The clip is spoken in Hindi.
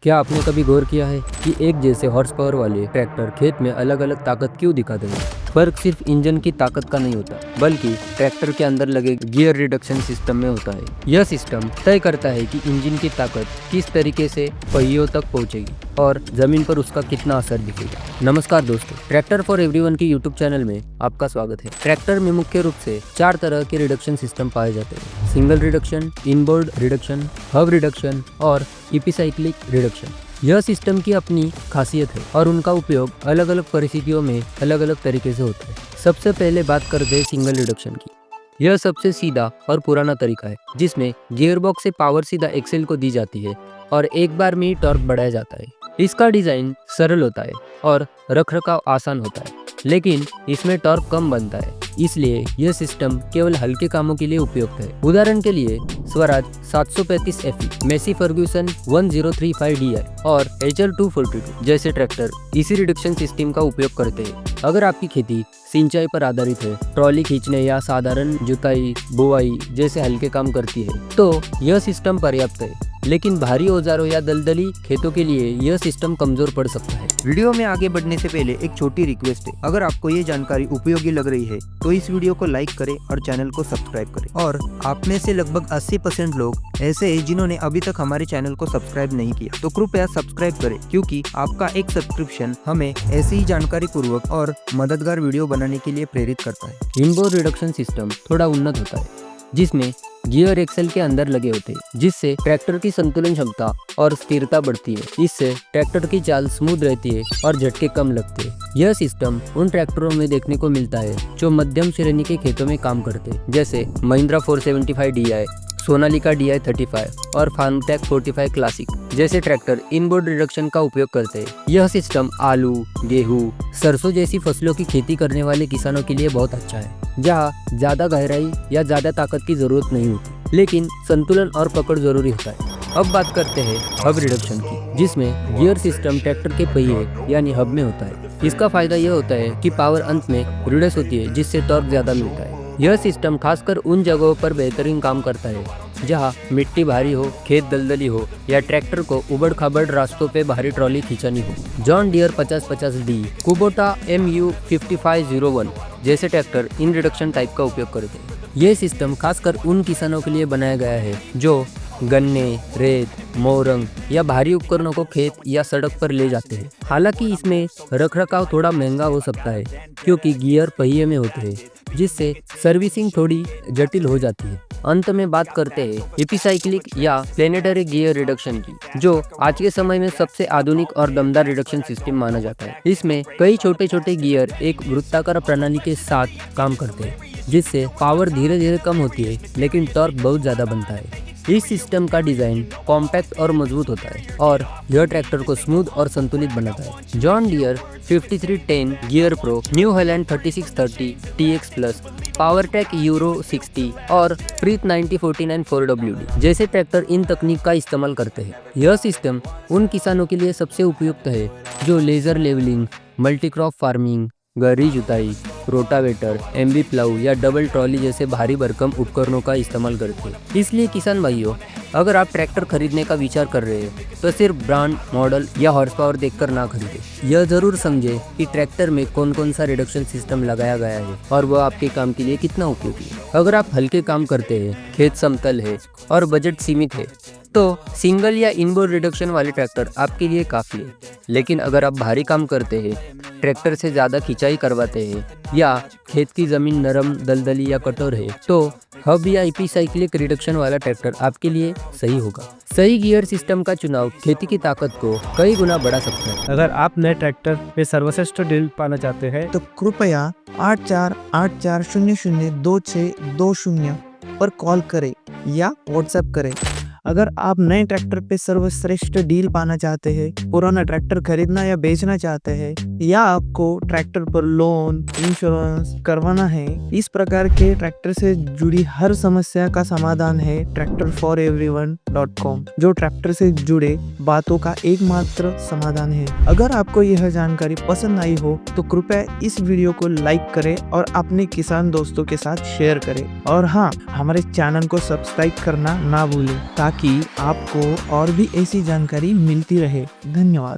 क्या आपने कभी गौर किया है कि एक जैसे हॉर्स पावर वाले ट्रैक्टर खेत में अलग अलग ताकत क्यों दिखाते हैं? फर्क सिर्फ इंजन की ताकत का नहीं होता, बल्कि ट्रैक्टर के अंदर लगे गियर रिडक्शन सिस्टम में होता है। यह सिस्टम तय करता है कि इंजन की ताकत किस तरीके से पहियों तक पहुंचेगी और जमीन पर उसका कितना असर दिखेगा। नमस्कार दोस्तों, ट्रैक्टर फॉर एवरीवन की यूट्यूब चैनल में आपका स्वागत है। ट्रैक्टर में मुख्य रूप से 4 तरह के रिडक्शन सिस्टम पाए जाते हैं: single reduction, inboard reduction, hub reduction और एपिसाइक्लिक रिडक्शन। यह सिस्टम की अपनी खासियत है और उनका उपयोग अलग अलग परिस्थितियों में अलग अलग तरीके से होता है। सबसे पहले बात करते हैं सिंगल रिडक्शन की। यह सबसे सीधा और पुराना तरीका है, जिसमें गियरबॉक्स से पावर सीधा एक्सेल को दी जाती है और एक बार में ही टॉर्क बढ़ाया जाता है। इसका डिजाइन सरल होता है और रखरखाव आसान होता है, लेकिन इसमें टॉर्क कम बनता है, इसलिए यह सिस्टम केवल हल्के कामों के लिए उपयुक्त है। उदाहरण के लिए Swaraj 735 FE, Massey Ferguson 1035 DI और HR 242 जैसे ट्रैक्टर इसी रिडक्शन सिस्टम का उपयोग करते हैं। अगर आपकी खेती सिंचाई पर आधारित है, ट्रॉली खींचने या साधारण जुताई बुआई जैसे हल्के काम करती है, तो यह सिस्टम पर्याप्त है। लेकिन भारी औजारों या दलदली खेतों के लिए यह सिस्टम कमजोर पड़ सकता है। वीडियो में आगे बढ़ने से पहले एक छोटी रिक्वेस्ट है, अगर आपको ये जानकारी उपयोगी लग रही है तो इस वीडियो को लाइक करें और चैनल को सब्सक्राइब करें। और आप में से लगभग 80% लोग ऐसे हैं जिन्होंने अभी तक हमारे चैनल को सब्सक्राइब नहीं किया, तो कृपया सब्सक्राइब करें, क्योंकि आपका एक सब्सक्रिप्शन हमें ऐसी ही जानकारी पूर्वक और मददगार वीडियो बनाने के लिए प्रेरित करता है। इनबोर्ड रिडक्शन सिस्टम थोड़ा उन्नत होता है, जिसमें गियर एक्सेल के अंदर लगे होते हैं, जिससे ट्रैक्टर की संतुलन क्षमता और स्थिरता बढ़ती है। इससे ट्रैक्टर की चाल स्मूथ रहती है और झटके कम लगते हैं। यह सिस्टम उन ट्रैक्टरों में देखने को मिलता है जो मध्यम श्रेणी के खेतों में काम करते हैं, जैसे महिंद्रा 475 DI, सोनालिका DI 35 और फार्मटेक 45 क्लासिक जैसे ट्रैक्टर इनबोर्ड रिडक्शन का उपयोग करते हैं। यह सिस्टम आलू, गेहूं, सरसों जैसी फसलों की खेती करने वाले किसानों के लिए बहुत अच्छा है, जहां ज्यादा गहराई या ज्यादा ताकत की जरूरत नहीं होती, लेकिन संतुलन और पकड़ जरूरी होता है। अब बात करते हैं हब रिडक्शन की, जिसमें गियर सिस्टम ट्रैक्टर के पहिए यानी हब में होता है। इसका फायदा यह होता है कि पावर अंत में रिड्यूस होती है, जिससे टॉर्क ज्यादा मिलता है। यह सिस्टम खासकर उन जगहों पर बेहतरीन काम करता है जहां मिट्टी भारी हो, खेत दलदली हो या ट्रैक्टर को उबड़ खाबड़ रास्तों पे भारी ट्रॉली खींचनी हो। John Deere 5050D, Kubota MU 5501 जैसे ट्रैक्टर इन रिडक्शन टाइप का उपयोग करते हैं। यह सिस्टम खासकर उन किसानों के लिए बनाया गया है जो गन्ने, रेत, मोरंग या भारी उपकरणों को खेत या सड़क पर ले जाते हैं। हालांकि इसमें रखरखाव थोड़ा महंगा हो सकता है, क्योंकि गियर पहिए में होते हैं, जिससे सर्विसिंग थोड़ी जटिल हो जाती है। अंत में बात करते हैं एपिसाइक्लिक या प्लेनेटरी गियर रिडक्शन की, जो आज के समय में सबसे आधुनिक और दमदार रिडक्शन सिस्टम माना जाता है। इसमें कई छोटे छोटे गियर एक वृत्ताकार प्रणाली के साथ काम करते हैं, जिससे पावर धीरे धीरे कम होती है, लेकिन टॉर्क बहुत ज्यादा बनता है। इस सिस्टम का डिजाइन कॉम्पैक्ट और मजबूत होता है और यह ट्रैक्टर को स्मूथ और संतुलित बनाता है। John Deere 5310 gear pro, new Holland 3630 TX plus, PowerTech Euro 60 और प्रीत 9049 4WD जैसे ट्रैक्टर इन तकनीक का इस्तेमाल करते हैं। यह सिस्टम उन किसानों के लिए सबसे उपयुक्त है जो लेजर लेवलिंग, मल्टीक्रॉप फार्मिंग, गहरी जुताई, रोटावेटर, MB प्लाऊ या डबल ट्रॉली जैसे भारी भरकम उपकरणों का इस्तेमाल करते हैं। इसलिए किसान भाइयों, अगर आप ट्रैक्टर खरीदने का विचार कर रहे हैं तो सिर्फ ब्रांड, मॉडल या हॉर्स पावर देखकर ना खरीदें। यह जरूर समझें कि ट्रैक्टर में कौन कौन सा रिडक्शन सिस्टम लगाया गया है और वह आपके काम के लिए कितना उपयोगी है। अगर आप हल्के काम करते हैं, खेत समतल है और बजट सीमित है, तो सिंगल या इनबोर्ड रिडक्शन वाले ट्रैक्टर आपके लिए काफ़ी है। लेकिन अगर आप भारी काम करते हैं, ट्रैक्टर से ज़्यादा खिंचाई करवाते हैं या खेत की ज़मीन नरम, दलदली या कठोर है, तो हब या एपिसाइक्लिक रिडक्शन वाला ट्रैक्टर आपके लिए सही होगा। सही गियर सिस्टम का चुनाव खेती की ताकत को कई गुना बढ़ा सकता है। अगर आप नए ट्रैक्टर में सर्वश्रेष्ठ डील पाना चाहते हैं तो कृपया 8484002620 पर कॉल करें या व्हाट्सएप करें। अगर आप नए ट्रैक्टर पे सर्वश्रेष्ठ डील पाना चाहते हैं, पुराना ट्रैक्टर खरीदना या बेचना चाहते हैं, या आपको ट्रैक्टर पर लोन, इंश्योरेंस करवाना है, इस प्रकार के ट्रैक्टर से जुड़ी हर समस्या का समाधान है tractorforeveryone.com, जो ट्रैक्टर से जुड़े बातों का एकमात्र समाधान है। अगर आपको यह जानकारी पसंद आई हो तो कृपया इस वीडियो को लाइक करें और अपने किसान दोस्तों के साथ शेयर करें। और हाँ, हमारे चैनल को सब्सक्राइब करना ना भूलें, ताकि ताकि आपको और भी ऐसी जानकारी मिलती रहे। धन्यवाद।